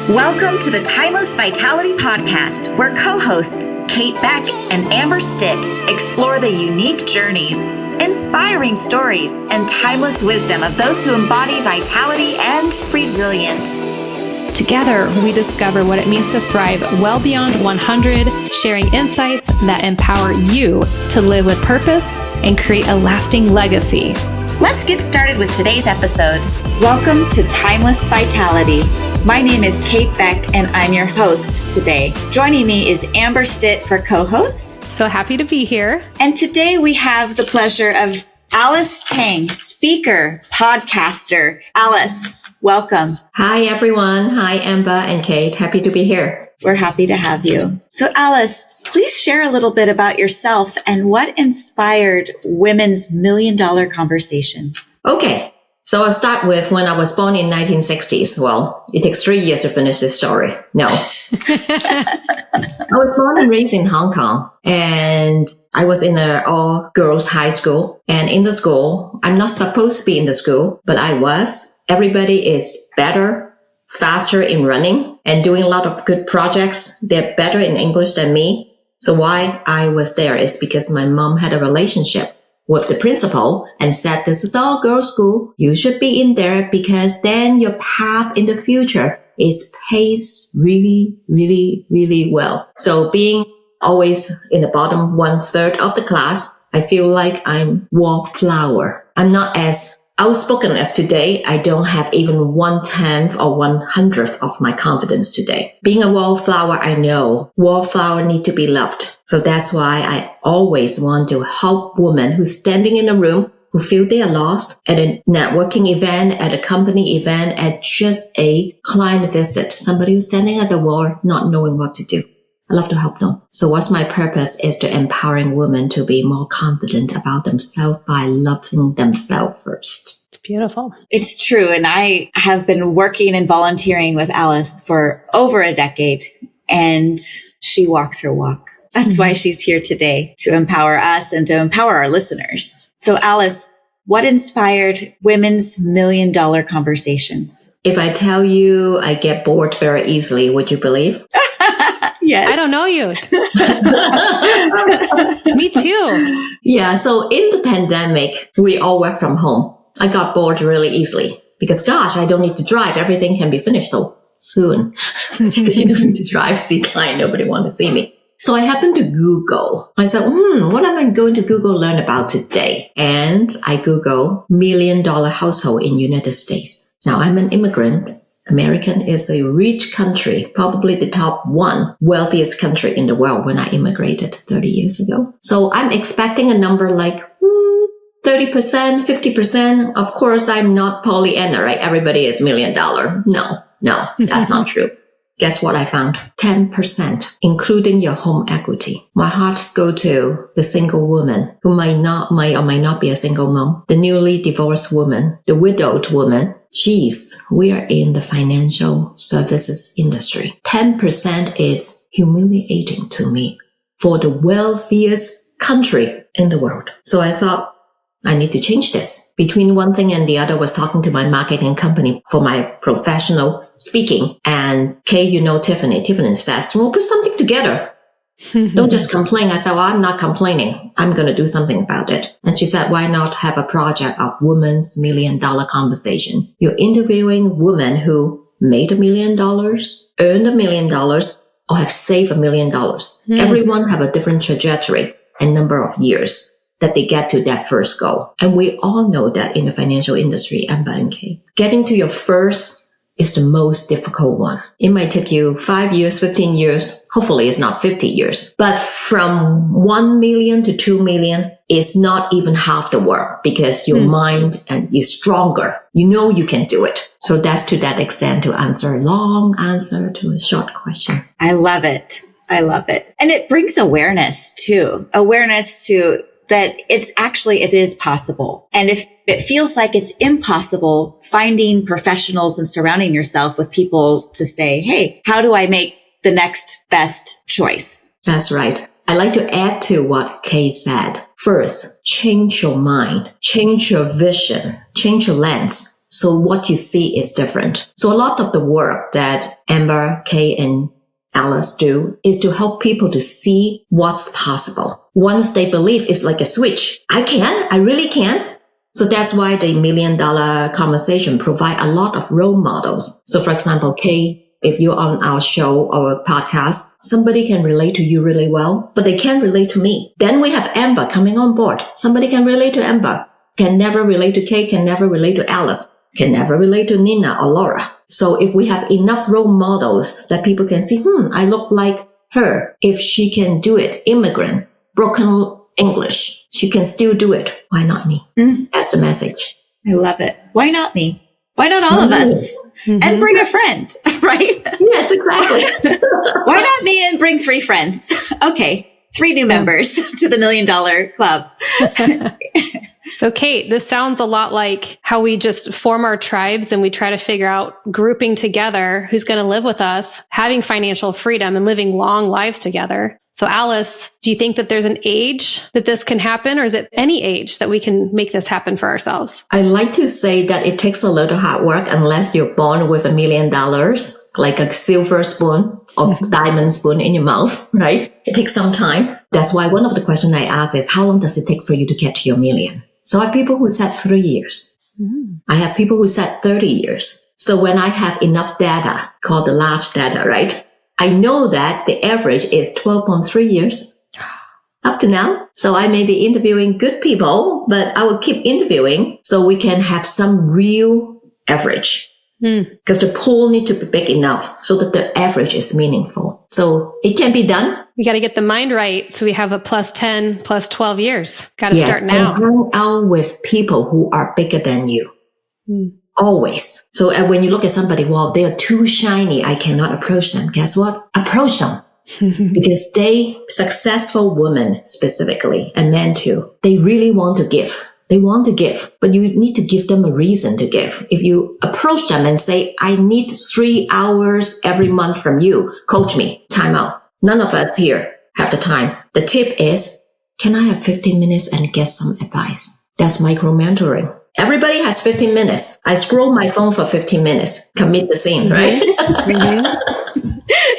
Welcome to the Timeless Vitality Podcast, where co-hosts Kate Beck and Amber Stitt explore the unique journeys, inspiring stories, and timeless wisdom of those who embody vitality and resilience. Together, we discover what it means to thrive well beyond 100, sharing insights that empower you to live with purpose and create a lasting legacy. Let's get started with today's episode. Welcome to Timeless Vitality. My name is Kate Beck, and I'm your host today. Joining me is Amber Stitt for co-host. So happy to be here. And today we have the pleasure of Alice Tang, speaker, podcaster. Alice, welcome. Hi, everyone. Hi, Amber and Kate. Happy to be here. We're happy to have you. So Alice, please share a little bit about yourself and what inspired women's $1 million conversations. Okay. So I'll start with when I was born in 1960s. Well, it takes 3 years to finish this story. No. I was born and raised in Hong Kong, and I was in an all-girls high school. And in the school, I'm not supposed to be in the school, but I was. Everybody is better, faster in running, and doing a lot of good projects. They're better in English than me. So why I was there is because my mom had a relationship with the principal and said, this is all girls school. You should be in there because then your path in the future is pays really, really, really well. So being always in the bottom 1/3 of the class, I feel like I'm wallflower. I'm not as outspoken as today. I don't have even 1/10 or 1/100th of my confidence today. Being a wallflower, I know wallflower need to be loved. So that's why I always want to help women who's standing in a room, who feel they are lost at a networking event, at a company event, at just a client visit, somebody who's standing at the wall, not knowing what to do. I love to help them. So what's my purpose is to empowering women to be more confident about themselves by loving themselves first. It's beautiful. It's true. And I have been working and volunteering with Alice for over a decade, and she walks her walk. That's why she's here today, to empower us and to empower our listeners. So Alice, what inspired women's $1 million conversations? If I tell you I get bored very easily, would you believe? Yes. I don't know you. Me too. Yeah. So in the pandemic, we all work from home. I got bored really easily because, gosh, I don't need to drive. Everything can be finished so soon because you don't need to drive, see client. Nobody wants to see me. So I happened to Google. I said, what am I going to Google learn about today? And I Google $1 million household in United States. Now I'm an immigrant. American is a rich country, probably the top one wealthiest country in the world when I immigrated 30 years ago. So I'm expecting a number like 30%, 50%. Of course, I'm not Pollyanna, right? Everybody is $1 million. No, that's not true. Guess what I found? 10%, including your home equity. My hearts go to the single woman who might or might not be a single mom, the newly divorced woman, the widowed woman. Geez, we are in the financial services industry. 10% is humiliating to me for the wealthiest country in the world. So I thought, I need to change this. Between one thing and the other was talking to my marketing company for my professional speaking. And Kay, you know Tiffany. Tiffany says, we'll put something together. Don't just complain. I said, well, I'm not complaining. I'm going to do something about it. And she said, why not have a project of women's $1 million conversation? You're interviewing women who made $1 million, earned $1 million, or have saved $1 million. Everyone have a different trajectory and number of years that they get to that first goal. And we all know that in the financial industry, Amber and Kay, getting to your first is the most difficult one. It might take you 5 years, 15 years. Hopefully it's not 50 years. But from 1 million to 2 million is not even half the work because your mind is stronger. You know you can do it. So that's to that extent to answer a long answer to a short question. I love it. And it brings awareness too. Awareness to that it is possible. And if it feels like it's impossible, finding professionals and surrounding yourself with people to say, hey, how do I make the next best choice? That's right. I like to add to what Kay said. First, change your mind, change your vision, change your lens. So what you see is different. So a lot of the work that Amber, Kay, and Alice do is to help people to see what's possible. Once they believe it's like a switch. I really can. So that's why the $1 Million Conversation provide a lot of role models. So for example, Kay, if you're on our show or podcast, somebody can relate to you really well, but they can't relate to me. Then we have Amber coming on board. Somebody can relate to Amber, can never relate to Kay, can never relate to Alice, can never relate to Nina or Laura. So if we have enough role models that people can see, I look like her. If she can do it, immigrant, broken English, she can still do it. Why not me? That's the message. I love it. Why not me? Why not all of us? And bring a friend, right? Yes, exactly. Why not me and bring 3 friends? Okay. 3 new members to the $1 Million Club. So Kate, this sounds a lot like how we just form our tribes and we try to figure out grouping together who's going to live with us, having financial freedom and living long lives together. So Alice, do you think that there's an age that this can happen, or is it any age that we can make this happen for ourselves? I like to say that it takes a little hard work unless you're born with $1 million, like a silver spoon or diamond spoon in your mouth, right? It takes some time. That's why one of the questions I ask is, how long does it take for you to get to your million? So I have people who said 3 years. I have people who said 30 years. So when I have enough data, called the large data, right? I know that the average is 12.3 years up to now. So I may be interviewing good people, but I will keep interviewing so we can have some real average. Because the pool needs to be big enough so that the average is meaningful. So it can be done. We got to get the mind right. So we have a plus 10, plus 12 years. Got to start now. And hang out with people who are bigger than you. Always. So when you look at somebody, well, they are too shiny, I cannot approach them. Guess what? Approach them. Because successful women specifically, and men too, they really want to give. They want to give, but you need to give them a reason to give. If you approach them and say, I need 3 hours every month from you, coach me, time out. None of us here have the time. The tip is, can I have 15 minutes and get some advice? That's micro mentoring. Everybody has 15 minutes. I scroll my phone for 15 minutes. Commit the scene, right?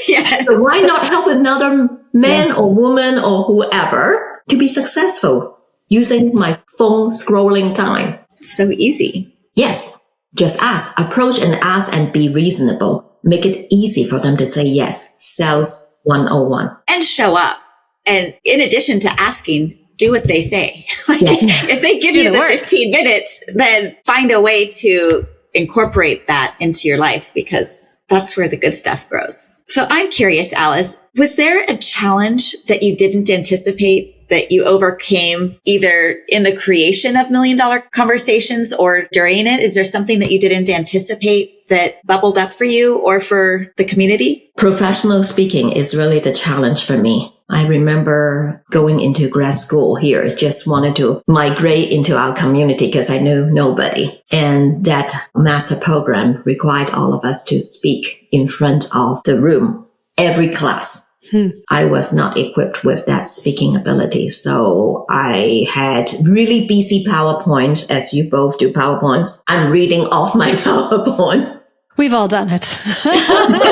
Yes. So why not help another man or woman or whoever to be successful using my phone scrolling time? It's so easy. Yes. Just ask, approach and ask and be reasonable. Make it easy for them to say yes. Sales 101. And show up. And in addition to asking, do what they say. If they give you the 15 minutes, then find a way to incorporate that into your life, because that's where the good stuff grows. So I'm curious, Alice, was there a challenge that you didn't anticipate that you overcame either in the creation of $1 Million Conversations or during it? Is there something that you didn't anticipate that bubbled up for you or for the community? Professional speaking is really the challenge for me. I remember going into grad school here, just wanted to migrate into our community because I knew nobody. And that master program required all of us to speak in front of the room, every class. I was not equipped with that speaking ability. So I had really busy PowerPoint, as you both do PowerPoints. I'm reading off my PowerPoint. We've all done it. And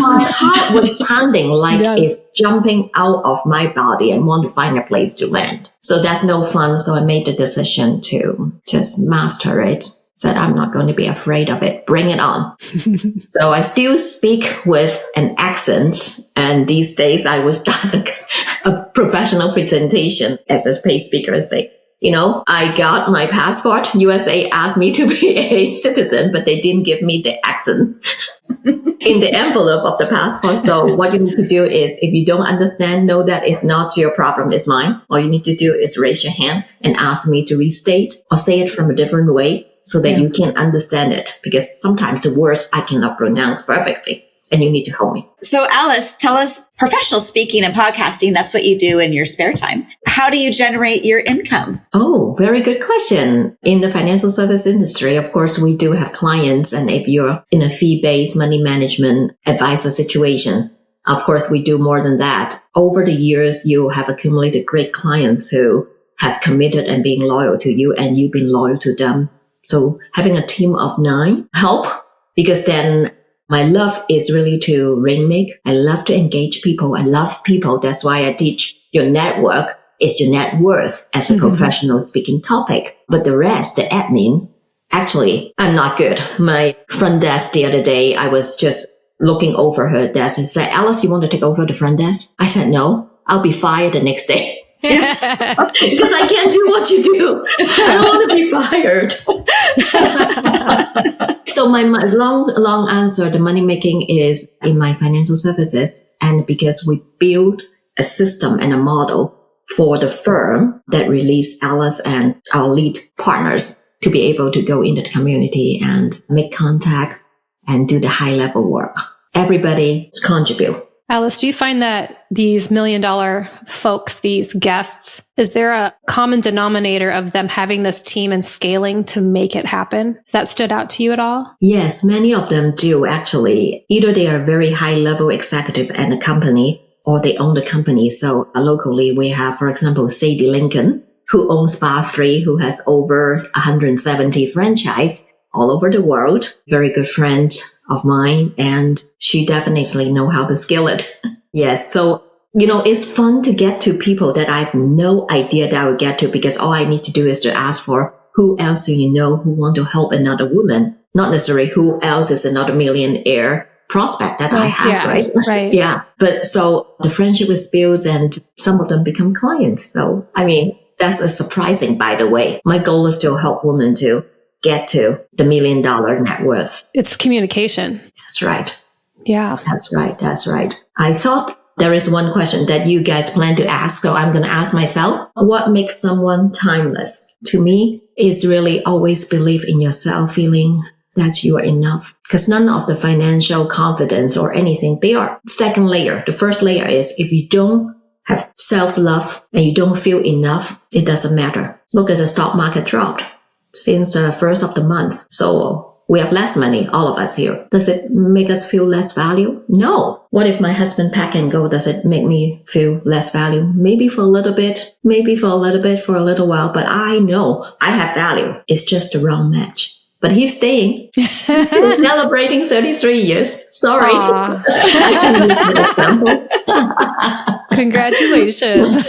my heart was pounding like it's jumping out of my body and want to find a place to land. So that's no fun. So I made the decision to just master it. Said, I'm not going to be afraid of it. Bring it on. So I still speak with an accent. And these days I will start a professional presentation as a paid speaker and say, you know, I got my passport. USA asked me to be a citizen, but they didn't give me the accent in the envelope of the passport. So what you need to do is, if you don't understand, know that it's not your problem, it's mine. All you need to do is raise your hand and ask me to restate or say it from a different way so that you can understand it. Because sometimes the words I cannot pronounce perfectly. And you need to help me. So Alice, tell us, professional speaking and podcasting, that's what you do in your spare time. How do you generate your income? Oh, very good question. In the financial service industry, of course, we do have clients. And if you're in a fee-based money management advisor situation, of course, we do more than that. Over the years, you have accumulated great clients who have committed and being loyal to you, and you've been loyal to them So having a team of 9 help, because then my love is really to rainmake. I love to engage people. I love people. That's why I teach your network is your net worth as a professional speaking topic. But the rest, the admin, actually, I'm not good. My front desk the other day, I was just looking over her desk and said, Alice, you want to take over the front desk? I said, no, I'll be fired the next day. Because I can't do what you do. I don't want to be fired. So my long answer, the money making is in my financial services. And because we build a system and a model for the firm that release Alice and our lead partners to be able to go into the community and make contact and do the high level work. Everybody contribute. Alice, do you find that these $1 million folks, these guests, is there a common denominator of them having this team and scaling to make it happen? Has that stood out to you at all? Yes, many of them do actually. Either they are very high level executive at a company or they own the company. So locally we have, for example, Sadie Lincoln, who owns Bar 3, who has over 170 franchise all over the world. Very good friend of mine, and she definitely know how to scale it. Yes. So, it's fun to get to people that I have no idea that I would get to, because all I need to do is to ask for who else do you know who want to help another woman? Not necessarily who else is another millionaire prospect that I have, right? Yeah. But so the friendship is built and some of them become clients. So, that's a surprising, by the way. My goal is to help women to get to the $1 million net worth. It's communication. That's right. Yeah. That's right. I thought there is one question that you guys plan to ask. So I'm going to ask myself, what makes someone timeless? To me, is really always believe in yourself, feeling that you are enough. Because none of the financial confidence or anything, they are second layer. The first layer is if you don't have self-love and you don't feel enough, it doesn't matter. Look at the stock market dropped since the first of the month. So we have less money, all of us here. Does it make us feel less value? No. What if my husband pack and go? Does it make me feel less value? Maybe for a little bit, for a little while. But I know I have value. It's just the wrong match. But he's staying. He's celebrating 33 years. Sorry. I shouldn't use that example. Congratulations.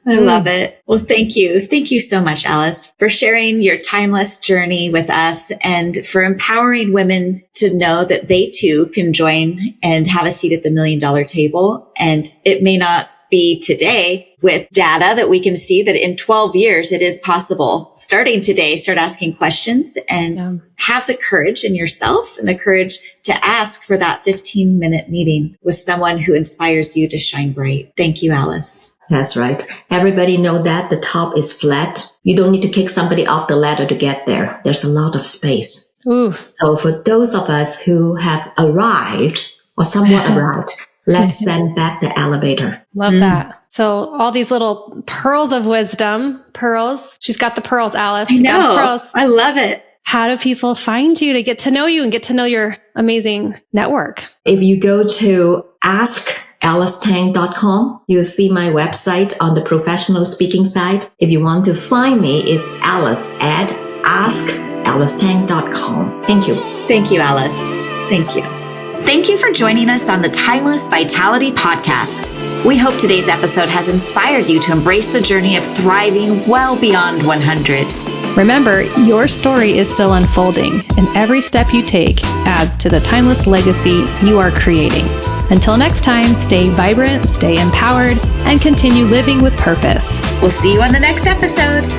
I love it. Well, thank you. Thank you so much, Alice, for sharing your timeless journey with us and for empowering women to know that they too can join and have a seat at the $1 million table. And it may not be today with data that we can see that in 12 years, it is possible. Starting today, start asking questions and have the courage in yourself and the courage to ask for that 15-minute meeting with someone who inspires you to shine bright. Thank you, Alice. That's right. Everybody know that the top is flat. You don't need to kick somebody off the ladder to get there. There's a lot of space. Ooh. So for those of us who have arrived or somewhat arrived, let's send back the elevator. Love that. So all these little pearls of wisdom, pearls. She's got the pearls, Alice. I know. Got the pearls. I love it. How do people find you to get to know you and get to know your amazing network? If you go to AskAliceTang.com, you'll see my website on the professional speaking side. If you want to find me, it's Alice at AskAliceTang.com. Thank you. Thank you, Alice. Thank you. Thank you for joining us on the Timeless Vitality Podcast. We hope today's episode has inspired you to embrace the journey of thriving well beyond 100. Remember, your story is still unfolding, and every step you take adds to the timeless legacy you are creating. Until next time, stay vibrant, stay empowered, and continue living with purpose. We'll see you on the next episode.